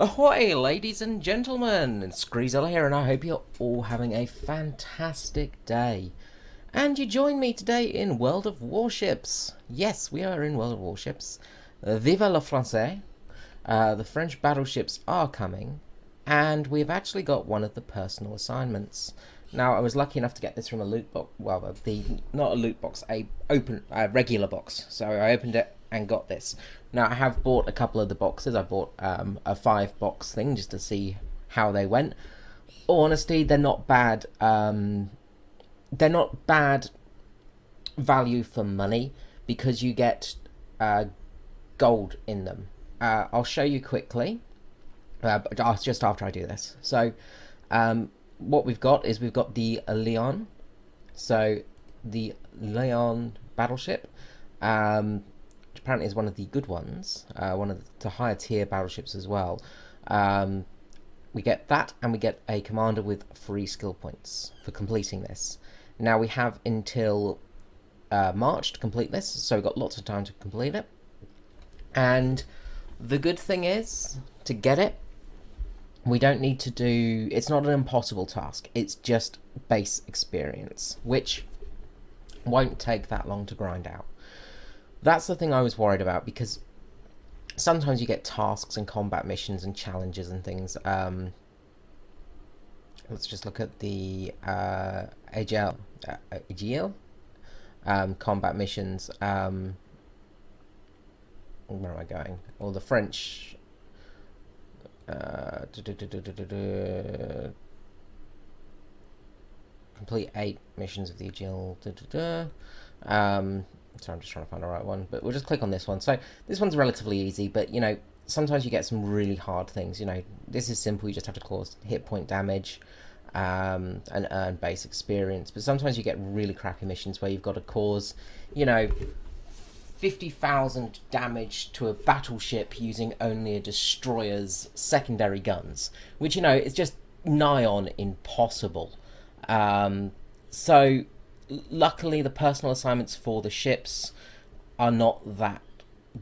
Ahoy, ladies and gentlemen! It's Greasel here, and I hope you're all having a fantastic day. And you join me today in World of Warships. Yes, we are in World of Warships. Vive le Français! The French battleships are coming, and we've actually got one of the personal assignments. Now, I was lucky enough to get this from a loot box. Well, not a loot box, a regular box. So I opened it and got this. Now, I have bought a couple of the boxes. I bought a 5-box thing just to see how they went. Honestly, they're not bad. They're not bad value for money because you get gold in them. I'll show you quickly, but just after I do this. So, what we've got is we've got the Leon. So, the Leon battleship, which apparently is one of the good ones, one of the higher tier battleships as well. We get that, and we get a commander with 3 skill points for completing this. Now, we have until March to complete this, so we've got lots of time to complete it. And the good thing is, to get it, we don't need to do... It's not an impossible task. It's just base experience, which won't take that long to grind out. That's the thing I was worried about, because sometimes you get tasks and combat missions and challenges and things. Let's just look at the Agile combat missions. Where am I going? Well, the French... complete 8 missions of the Agile. Sorry, I'm just trying to find the right one, but we'll just click on this one. So this one's relatively easy, but you know, sometimes you get some really hard things. You know, this is simple. You just have to cause hit point damage and earn base experience. But sometimes you get really crappy missions where you've got to cause, you know, 50,000 damage to a battleship using only a destroyer's secondary guns, which, you know, is just nigh on impossible. So luckily the personal assignments for the ships are not that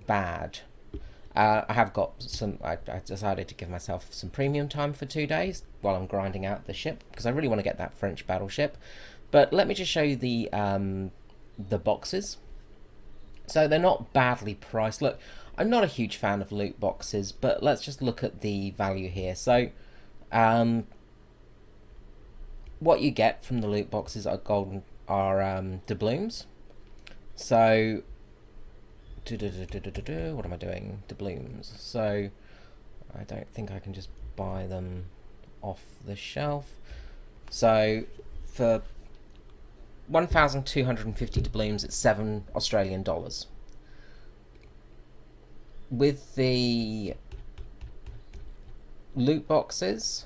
bad. I have got some... I decided to give myself some premium time for 2 days while I'm grinding out the ship, because I really want to get that French battleship. But let me just show you the boxes. So they're not badly priced. Look, I'm not a huge fan of loot boxes, but let's just look at the value here. So, what you get from the loot boxes are doubloons. So, what am I doing? Doubloons. So, I don't think I can just buy them off the shelf. So, for 1,250 doubloons, it's $7 Australian. With the loot boxes,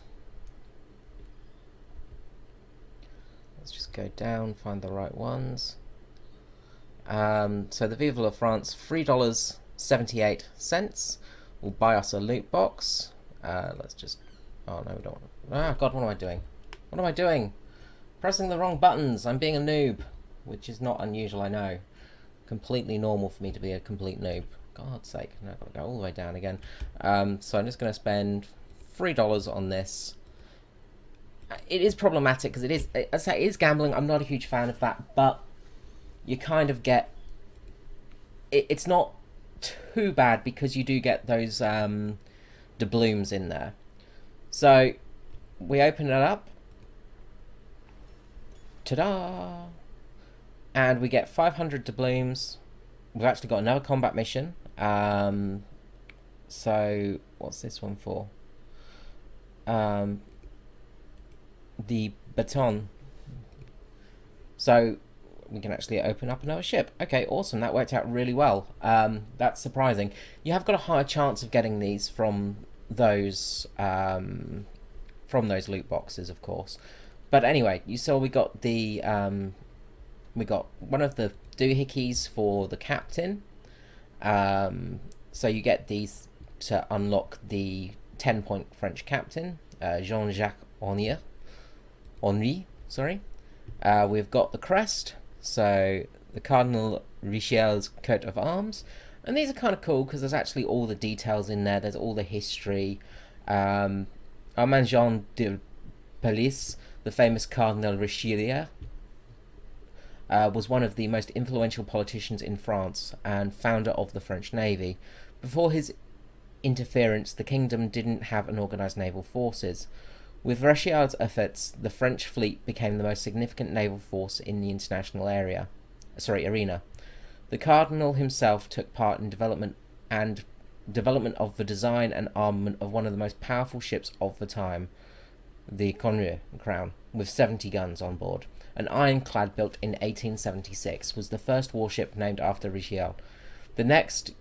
let's just go down, find the right ones. So the Vive la France, $3.78 will buy us a loot box. Let's just... Oh no, we don't want to... Ah, God, what am I doing? What am I doing? Pressing the wrong buttons. I'm being a noob, which is not unusual, I know. Completely normal for me to be a complete noob. God's sake, now I've got to go all the way down again. So I'm just going to spend $3 on this. It is problematic because it is gambling. I'm not a huge fan of that, but you kind of get... It's not too bad because you do get those doubloons in there. So we open it up. Ta-da! And we get 500 doubloons. We've actually got another combat mission. So what's this one for? The baton. So we can actually open up another ship. Okay, awesome. That worked out really well. That's surprising. You have got a higher chance of getting these from those loot boxes, of course. But anyway, you saw we got the we got one of the doohickeys for the captain. So you get these to unlock the 10-point French captain, Jean-Jacques Henry. We've got the crest, so the Cardinal Richelieu's coat of arms, and these are kind of cool because there's actually all the details in there. There's all the history. Armand Jean de Police, the famous Cardinal Richelieu, was one of the most influential politicians in France and founder of the French Navy. Before his interference, the kingdom didn't have an organised naval forces. With Richelieu's efforts, the French fleet became the most significant naval force in the international arena. The cardinal himself took part in development of the design and armament of one of the most powerful ships of the time, the Crown, with 70 guns on board. An ironclad built in 1876 was the first warship named after Richelieu. The next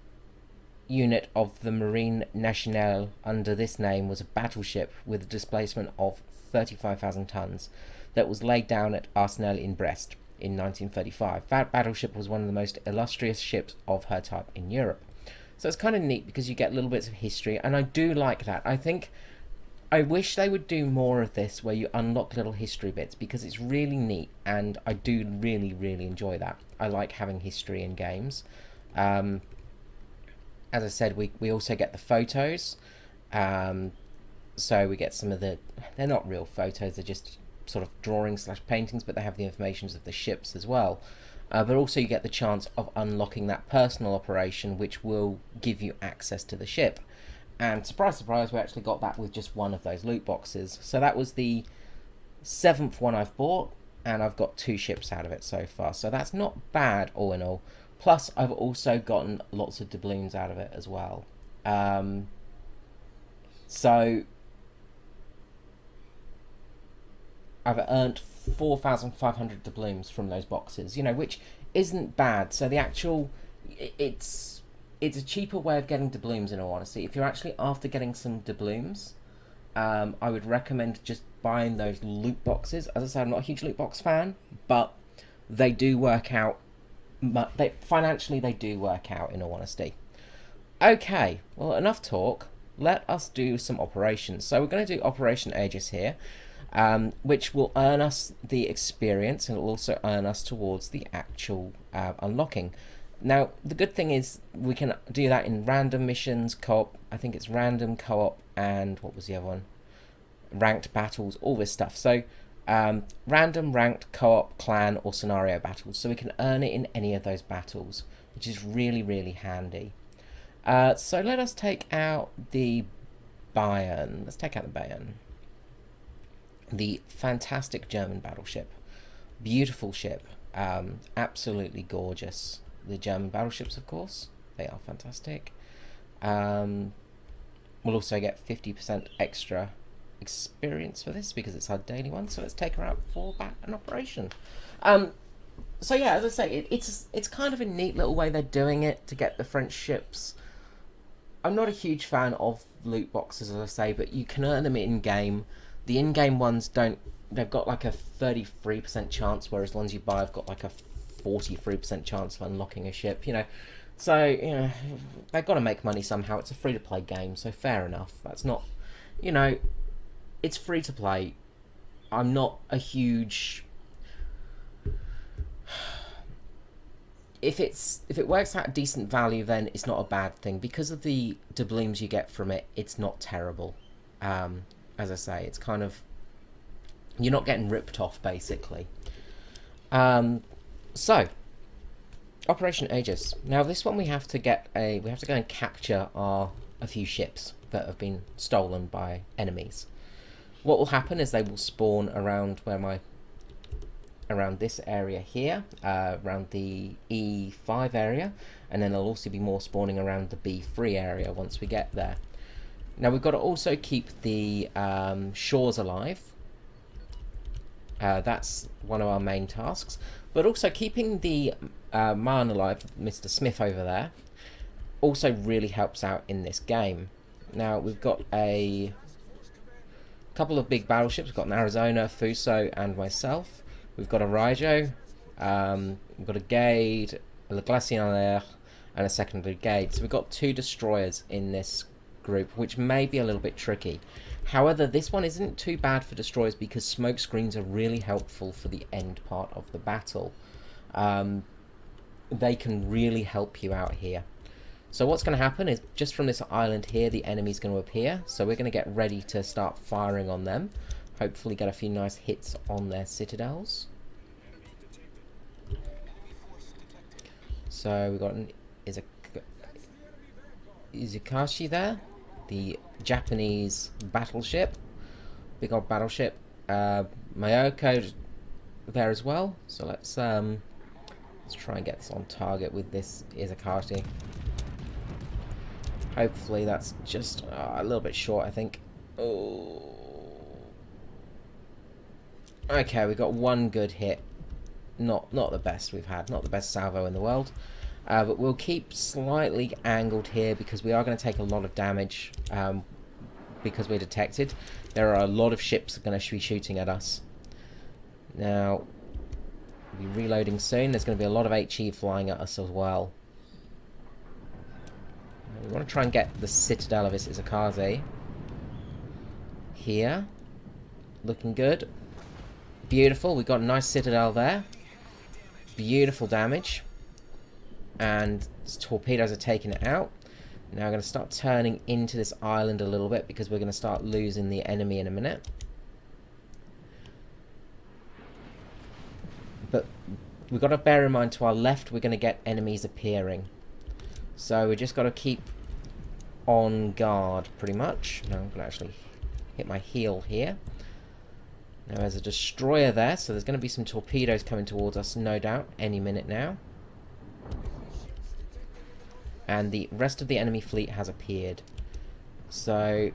unit of the Marine Nationale under this name was a battleship with a displacement of 35,000 tons that was laid down at Arsenal in Brest in 1935. That battleship was one of the most illustrious ships of her type in Europe. So it's kind of neat because you get little bits of history, and I do like that. I wish they would do more of this where you unlock little history bits, because it's really neat, and I do really, really enjoy that. I like having history in games. As I said, we also get the photos. So we get some of the... They're not real photos, they're just sort of drawings / paintings, but they have the informations of the ships as well. But also you get the chance of unlocking that personal operation, which will give you access to the ship. And surprise, surprise, we actually got that with just one of those loot boxes. So that was the 7th one I've bought, and I've got 2 ships out of it so far. So that's not bad, all in all. Plus, I've also gotten lots of doubloons out of it as well. So I've earned 4,500 doubloons from those boxes, which isn't bad. So the actual... It's a cheaper way of getting doubloons, in all honesty. If you're actually after getting some doubloons, I would recommend just buying those loot boxes. As I said, I'm not a huge loot box fan, but they do work out. Financially, they do work out, in all honesty. Okay, well, enough talk. Let us do some operations. So we're going to do Operation Aegis here, which will earn us the experience, and it will also earn us towards the actual unlocking. Now, the good thing is we can do that in random missions, co-op. I think it's random, co-op, and what was the other one? Ranked battles, all this stuff. So random, ranked, co-op, clan, or scenario battles. So we can earn it in any of those battles, which is really, really handy. So let us take out the Bayern. Let's take out the Bayern. The fantastic German battleship. Beautiful ship. Absolutely gorgeous. The German battleships, of course, they are fantastic. We'll also get 50% extra experience for this because it's our daily one. So let's take her out for an operation. So yeah, as I say, it's kind of a neat little way they're doing it to get the French ships. I'm not a huge fan of loot boxes, as I say, but you can earn them in game. The in-game ones don't. They've got like a 33% chance, whereas the ones you buy have got like a 43% chance of unlocking a ship, So, they've got to make money somehow. It's a free-to-play game, so fair enough. That's not, it's free-to-play. I'm not a huge... If it works out at decent value, then it's not a bad thing. Because of the doubloons you get from it, it's not terrible. As I say, it's kind of... You're not getting ripped off, basically. So, Operation Aegis. Now, this one we have to go and capture a few ships that have been stolen by enemies. What will happen is they will spawn around around this area here, around the E5 area, and then there'll also be more spawning around the B3 area once we get there. Now, we've got to also keep the shores alive. That's one of our main tasks. But also keeping the man alive, Mr. Smith over there, also really helps out in this game. Now, we've got a couple of big battleships. We've got an Arizona, Fuso, and myself. We've got a Raijo, we've got a Gade, a Le Glacier, and a secondary Gade. So we've got 2 destroyers in this group, which may be a little bit tricky. However, this one isn't too bad for destroyers because smoke screens are really helpful for the end part of the battle. They can really help you out here. So what's going to happen is just from this island here, the enemy's going to appear. So we're going to get ready to start firing on them. Hopefully get a few nice hits on their citadels. So we've got an Izakashi there, the Japanese battleship, big old battleship. Mayoko there as well. So let's try and get this on target with this Izakashi. Hopefully that's just a little bit short, I think. Oh. Okay, we got one good hit. Not the best we've had, not the best salvo in the world. But we'll keep slightly angled here because we are going to take a lot of damage because we're detected. There are a lot of ships going to be shooting at us. Now, we'll be reloading soon. There's going to be a lot of HE flying at us as well. We want to try and get the citadel of Izakaze here. Looking good. Beautiful. We've got a nice citadel there. Beautiful damage. And torpedoes are taking it out. Now we're going to start turning into this island a little bit because we're going to start losing the enemy in a minute. But we've got to bear in mind to our left we're going to get enemies appearing. So we just got to keep on guard pretty much. Now I'm going to actually hit my heel here. Now there's a destroyer there, so there's going to be some torpedoes coming towards us, no doubt, any minute now. And the rest of the enemy fleet has appeared. So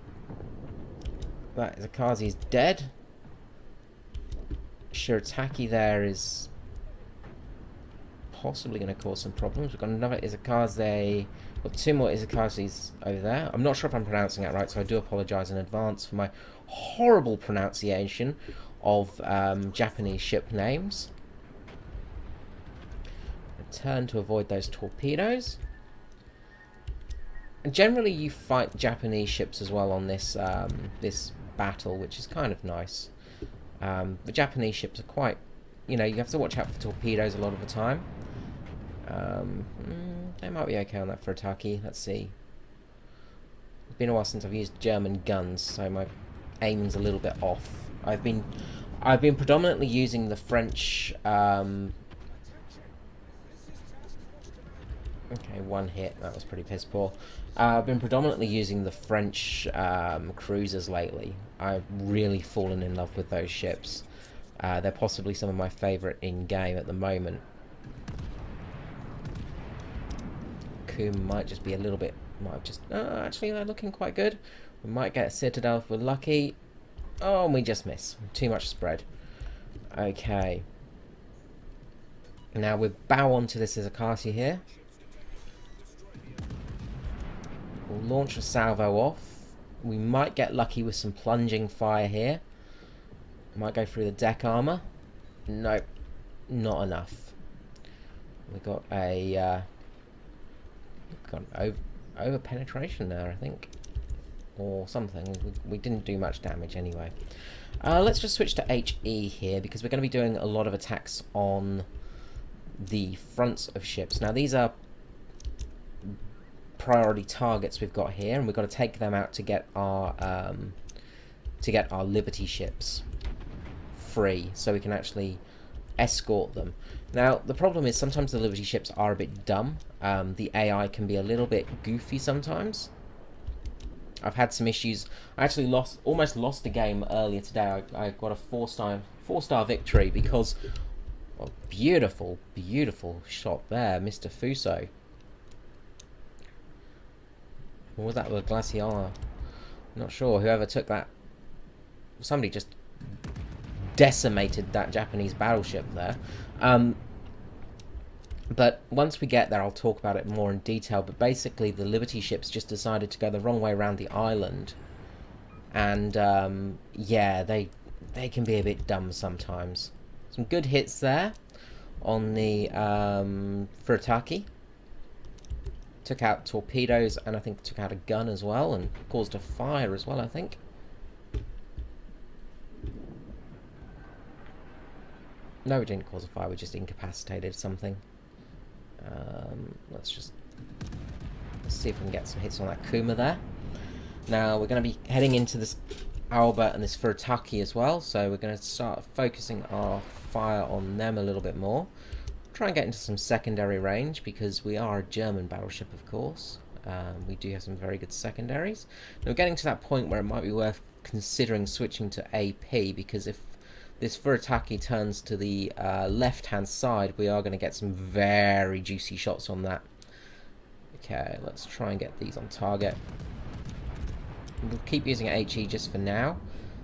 that Izakaze is dead. Shirataki there is possibly going to cause some problems. We've got another Izakaze. Got two more Izakazes over there. I'm not sure if I'm pronouncing that right, so I do apologise in advance for my horrible pronunciation of Japanese ship names. Return to avoid those torpedoes. And generally, you fight Japanese ships as well on this this battle, which is kind of nice. The Japanese ships are quite, you know, you have to watch out for torpedoes a lot of the time. They might be okay on that for Ataki. Let's see. It's been a while since I've used German guns, so my aim's a little bit off. I've been predominantly using the French. Okay, one hit. That was pretty piss poor. I've been predominantly using the French cruisers lately. I've really fallen in love with those ships. They're possibly some of my favourite in-game at the moment. Coom might just be a little bit... Might have just... actually, they're looking quite good. We might get a Citadel if we're lucky. Oh, and we just miss. Too much spread. Okay. Now we'll bow onto this Izakashi here. We'll launch a salvo off. We might get lucky with some plunging fire here. Might go through the deck armour. Nope. Not enough. We got a... got an over penetration there, I think. Or something. We didn't do much damage anyway. Let's just switch to HE here, because we're going to be doing a lot of attacks on the fronts of ships. Now, these are priority targets we've got here, and we've got to take them out to get our Liberty ships free, so we can actually escort them. Now, the problem is sometimes the Liberty ships are a bit dumb. The AI can be a little bit goofy sometimes. I've had some issues. I actually almost lost a game earlier today. I got a four-star victory because... Oh, beautiful, beautiful shot there, Mr. Fuso. Or was that the Glaciar? Not sure. Whoever took that... Somebody just decimated that Japanese battleship there. But once we get there, I'll talk about it more in detail. But basically, the Liberty ships just decided to go the wrong way around the island. And, yeah, they can be a bit dumb sometimes. Some good hits there on the Furitaki. Took out torpedoes, and I think took out a gun as well, and caused a fire as well, I think. No, we didn't cause a fire, we just incapacitated something. Let's just Let's see if we can get some hits on that Kuma there. Now we're going to be heading into this Alba and this Furitaki as well, so we're going to start focusing our fire on them a little bit more. Try and get into some secondary range because we are a German battleship, of course. We do have some very good secondaries. Now we're getting to that point where it might be worth considering switching to AP, because if this Furitaki turns to the left-hand side, we are going to get some very juicy shots on that. Okay, let's try and get these on target. We'll keep using HE just for now.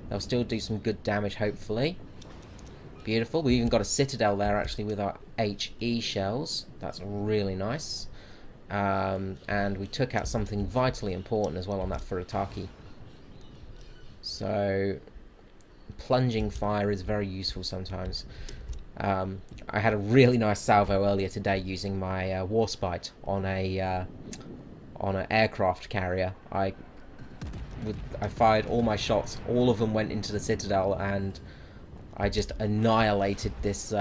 They'll still do some good damage, hopefully. Beautiful. We even got a citadel there, actually, with our HE shells. That's really nice. And we took out something vitally important as well on that Furitaki. So plunging fire is very useful sometimes. I had a really nice salvo earlier today using my Warspite on an aircraft carrier. I fired all my shots, all of them went into the citadel, and I just annihilated this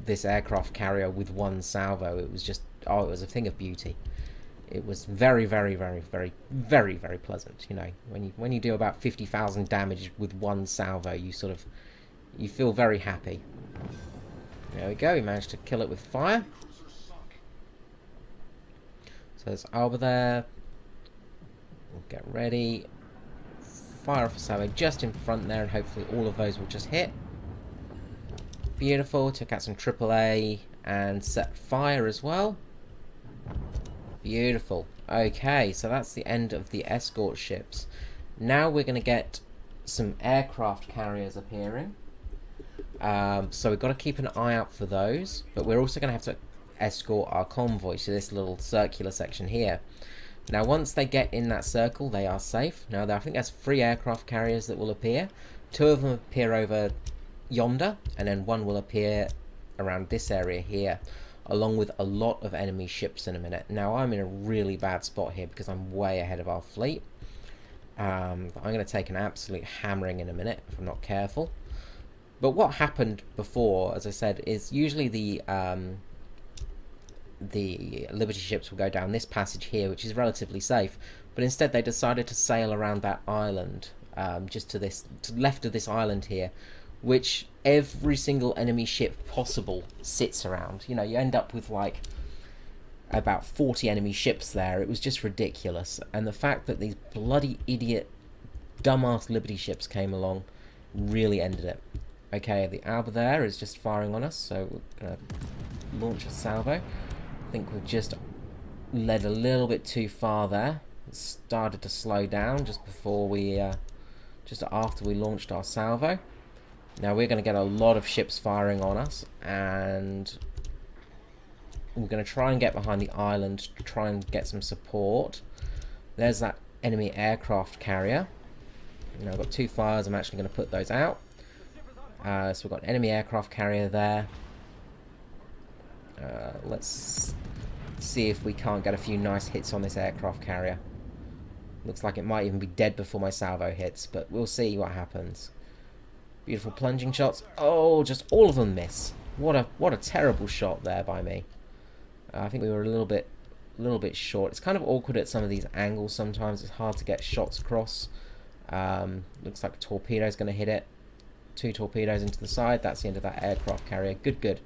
this aircraft carrier with one salvo. It was just, oh, it was a thing of beauty. It was very, very, very, very, very, very pleasant. You know, when you do about 50,000 damage with one salvo, you feel very happy. There we go. We managed to kill it with fire. So there's Alba there. We'll get ready. Fire off a salvo just in front there, and hopefully all of those will just hit. Beautiful. Took out some AAA and set fire as well. Beautiful. Okay, so that's the end of the escort ships. Now we're going to get some aircraft carriers appearing. So we've got to keep an eye out for those, but we're also going to have to escort our convoy to this little circular section here. Now once they get in that circle, they are safe. Now I think there's 3 aircraft carriers that will appear. 2 of them appear over yonder, and then 1 will appear around this area here, along with a lot of enemy ships in a minute. Now I'm in a really bad spot here because I'm way ahead of our fleet. I'm going to take an absolute hammering in a minute if I'm not careful. But what happened before, as I said, is usually the Liberty ships will go down this passage here, which is relatively safe, but instead they decided to sail around that island, just to the left of this island here, which every single enemy ship possible sits around. You know, you end up with like about 40 enemy ships there. It was just ridiculous, and the fact that these bloody idiot dumbass Liberty ships came along really ended it. Okay, the Alba there is just firing on us, so we're going to launch a salvo. I think we've just led a little bit too far there. It started to slow down just before we, just after we launched our salvo. Now we're going to get a lot of ships firing on us, and we're going to try and get behind the island to try and get some support. There's that enemy aircraft carrier. Now I've got 2 fires. I'm actually going to put those out. So we've got an enemy aircraft carrier there. Let's see if we can't get a few nice hits on this aircraft carrier. Looks like it might even be dead before my salvo hits, but we'll see what happens. Beautiful plunging shots. Oh, just all of them miss. What a terrible shot there by me. I think we were a little bit short. It's kind of awkward at some of these angles sometimes. It's hard to get shots across. Looks like a torpedo's going to hit it. 2 torpedoes into the side. That's the end of that aircraft carrier. Good, good.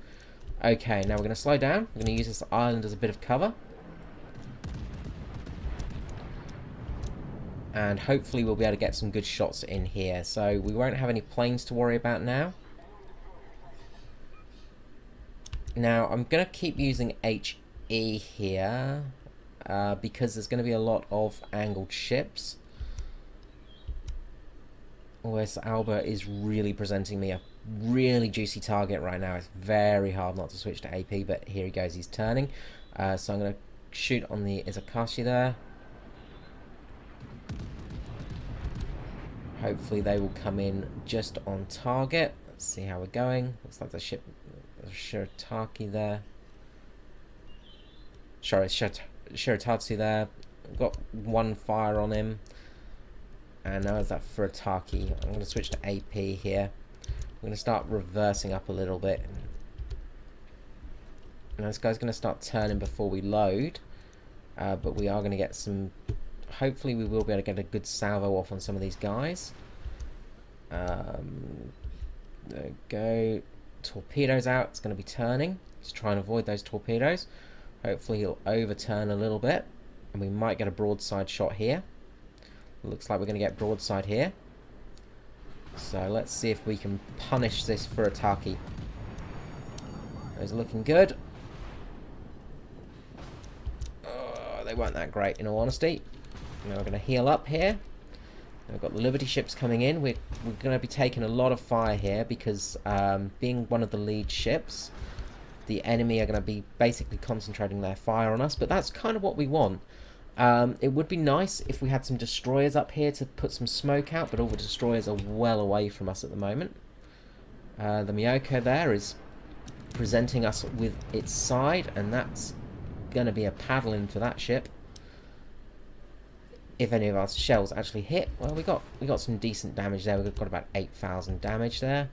Okay, now we're going to slow down. We're going to use this island as a bit of cover. And hopefully we'll be able to get some good shots in here. So we won't have any planes to worry about now. Now I'm going to keep using HE here because there's going to be a lot of angled ships. Whereas Alba is really presenting me a really juicy target right now. It's very hard not to switch to AP, but here he goes, he's turning. So I'm going to shoot on the Izakashi there. Hopefully they will come in just on target. Let's see how we're going. Looks like the ship, Shirataki there. Sorry, Shiratatsu there. Got 1 fire on him. And now there's that Furitaki. I'm going to switch to AP here. I'm going to start reversing up a little bit. Now this guy's going to start turning before we load. But we are going to get some... Hopefully we will be able to get a good salvo off on some of these guys. There we go. Torpedoes out. It's going to be turning. Let's try and avoid those torpedoes. Hopefully he'll overturn a little bit. And we might get a broadside shot here. Looks like we're going to get broadside here. So let's see if we can punish this Furitaki. Those are looking good. They weren't that great, in all honesty. Now we're going to heal up here. We've got the Liberty ships coming in. We're going to be taking a lot of fire here because being one of the lead ships, the enemy are going to be basically concentrating their fire on us. But that's kind of what we want. It would be nice if we had some destroyers up here to put some smoke out, but all the destroyers are well away from us at the moment. The Miyoko there is presenting us with its side, and that's going to be a paddle in for that ship. If any of our shells actually hit, well, we got some decent damage there. We've got about 8,000 damage there.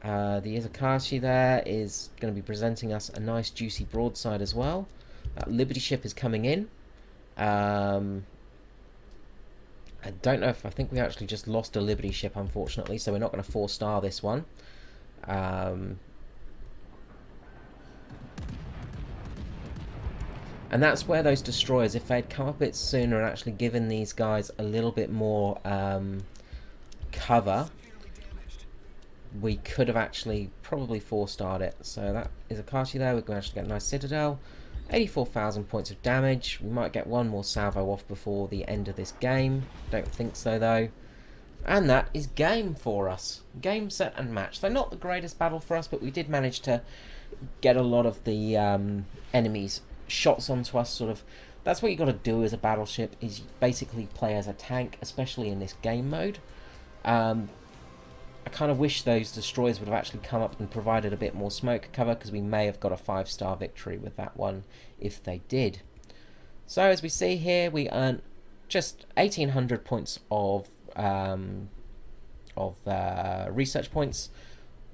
The Izakashi there is going to be presenting us a nice juicy broadside as well. That Liberty ship is coming in. I don't know if... I think we actually just lost a Liberty ship, unfortunately, so we're not going to 4-star this one. And that's where those destroyers, if they'd come up a bit sooner and actually given these guys a little bit more cover, we could have actually probably 4-starred it. So that is a Kashi there. We're going to actually get a nice Citadel. 84,000 points of damage. We might get one more salvo off before the end of this game. Don't think so, though. And that is game for us. Game, set, and match. So not the greatest battle for us, but we did manage to get a lot of the enemies shots onto us. Sort of, that's what you got to do as a battleship, is basically play as a tank, especially in this game mode. I kind of wish those destroyers would have actually come up and provided a bit more smoke cover, because we may have got a 5-star victory with that one if they did. So as we see here, we earned just 1,800 points of research points,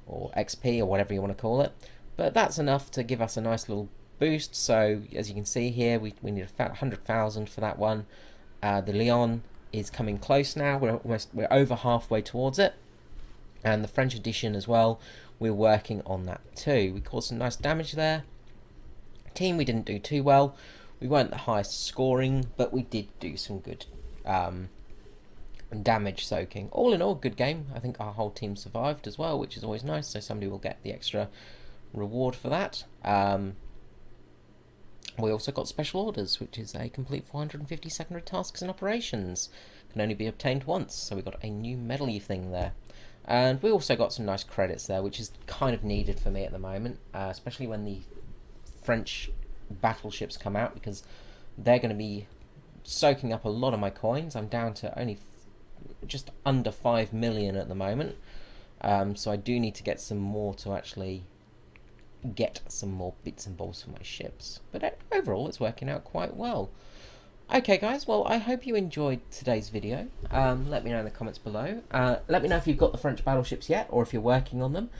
or XP, or whatever you want to call it. But that's enough to give us a nice little boost. So as you can see here, we need 100,000 for that one. The Leon is coming close now. We're over halfway towards it. And the French edition as well, we're working on that too. We caused some nice damage there. Team, we didn't do too well. We weren't the highest scoring, but we did do some good damage soaking. All in all, good game. I think our whole team survived as well, which is always nice, so somebody will get the extra reward for that. We also got special orders, which is a complete 450 secondary tasks and operations. Can only be obtained once, so we got a new medley thing there. And we also got some nice credits there, which is kind of needed for me at the moment, especially when the French battleships come out, because they're going to be soaking up a lot of my coins. I'm down to only just under 5 million at the moment, so I do need to get some more to actually get some more bits and bobs for my ships. But overall, it's working out quite well. Okay guys, well I hope you enjoyed today's video. Let me know in the comments below. Let me know if you've got the French battleships yet, or if you're working on them.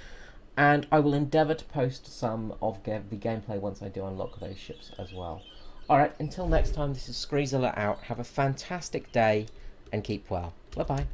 And I will endeavour to post some of the gameplay once I do unlock those ships as well. Alright, until next time, this is Screezilla out. Have a fantastic day and keep well. Bye bye.